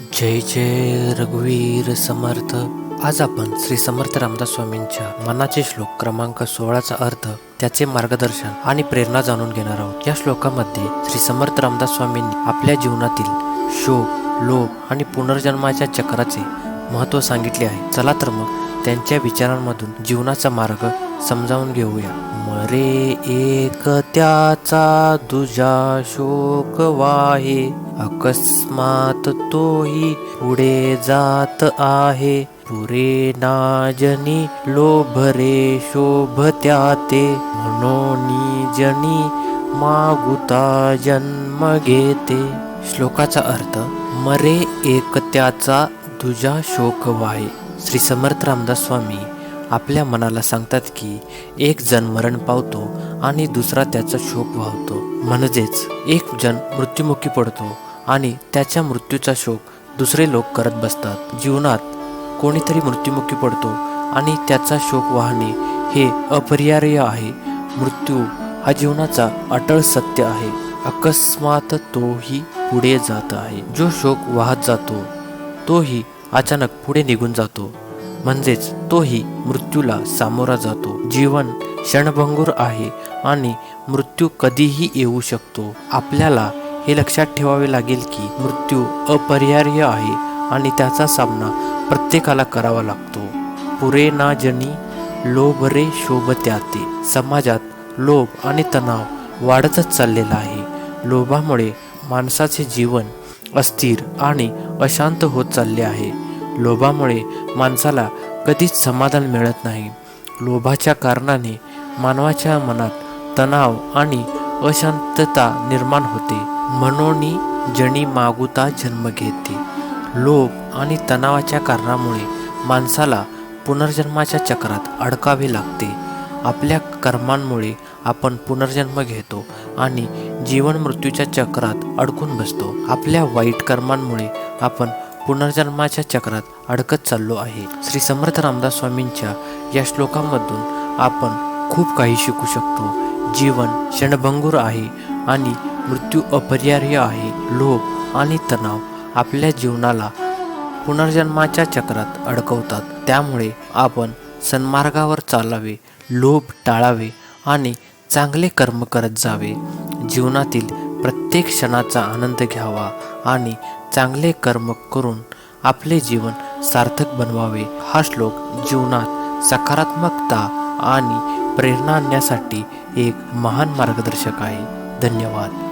जय जय रघुवीर समर्थ। आज आपण श्री समर्थ रामदास स्वामींच्या मनाचे श्लोक क्रमांक 16चा अर्थ, त्याचे मार्गदर्शन आणि प्रेरणा जाणून घेणार आहोत। या श्लोकामध्ये श्री समर्थ रामदास स्वामींनी आपल्या जीवनातील शोक, लोभ आणि पुनर्जन्माच्या चक्राचे महत्त्व सांगितले आहे। चला तर मग त्यांच्या विचारांमधून जीवनाचा मार्ग समजावून घेऊया। मरे एक त्याचा दुजा शोक वाहे, अकस्मात तोही पुढे जात आहे। पुरे नाजनी लोभ रे शोभ त्याते, म्हणून जनी मागुता जन्म घेते। श्लोकाचा अर्थ, मरे एक त्याचा दुजा शोक वाहे। श्री समर्थ रामदास स्वामी आपल्या मनाला सांगतात की एक जण मरण पावतो आणि दुसरा त्याचा शोक वाहतो। म्हणजेच एक जण मृत्युमुखी पडतो आणि त्याच्या मृत्यूचा शोक दुसरे लोक करत बसतात। जीवनात कोणीतरी मृत्युमुखी पडतो आणि त्याचा शोक वाहणे हे अपरिहार्य आहे। मृत्यू हा जीवनाचा अटळ सत्य आहे। अकस्मात तोही पुढे जात आहे। जो शोक वाहत जातो तोही अचानक पुढे निघून जातो, म्हणजेच तोही मृत्यूला सामोरा जातो। जीवन क्षणभंगुर आहे आणि मृत्यू कधीही येऊ शकतो। आपल्याला हे लक्षात ठेवावे लागेल की मृत्यू अपरिहार्य आहे आणि त्याचा सामना प्रत्येकाला करावा लागतो। पुरे ना जनी लोभ रे शोभ त्याते। समाजात लोभ आणि तणाव वाढतच चाललेला आहे। लोभामुळे माणसाचे जीवन अस्थिर आणि अशांत होत चालले आहे। लोभामुळे माणसाला कधीच समाधान मिळत नाही। लोभाच्या कारणाने मानवाच्या मनात तणाव आणि अशांतता निर्माण होते। म्हणून जनी मागुता जन्म घेते। लोभ आणि तणावाच्या कारणामुळे माणसाला पुनर्जन्माच्या चक्रात अडकावे लागते। आपल्या कर्मांमुळे आपण पुनर्जन्म घेतो आणि जीवन मृत्यूच्या चक्रात अडकून बसतो। आपल्या वाईट कर्मांमुळे आपण पुनर्जन्माच्या चक्रात अडकत चाललो आहे। श्री समर्थ रामदास स्वामींच्या या श्लोकांमधून आपण खूप काही शिकू शकतो। जीवन क्षणभंगुर आहे आणि मृत्यू अपरिहार्य आहे। लोभ आणि तणाव आपल्या जीवनाला पुनर्जन्माच्या चक्रात अडकवतात। त्यामुळे आपण सन्मार्गावर चालावे, लोभ टाळावे आणि चांगले कर्म करत जावे। जीवनातील प्रत्येक क्षणाचा आनंद घ्यावा आणि चांगले कर्म करून आपले जीवन सार्थक बनवावे। हा श्लोक जीवनात सकारात्मकता आणि प्रेरणा आणण्यासाठी एक महान मार्गदर्शक आहे। धन्यवाद।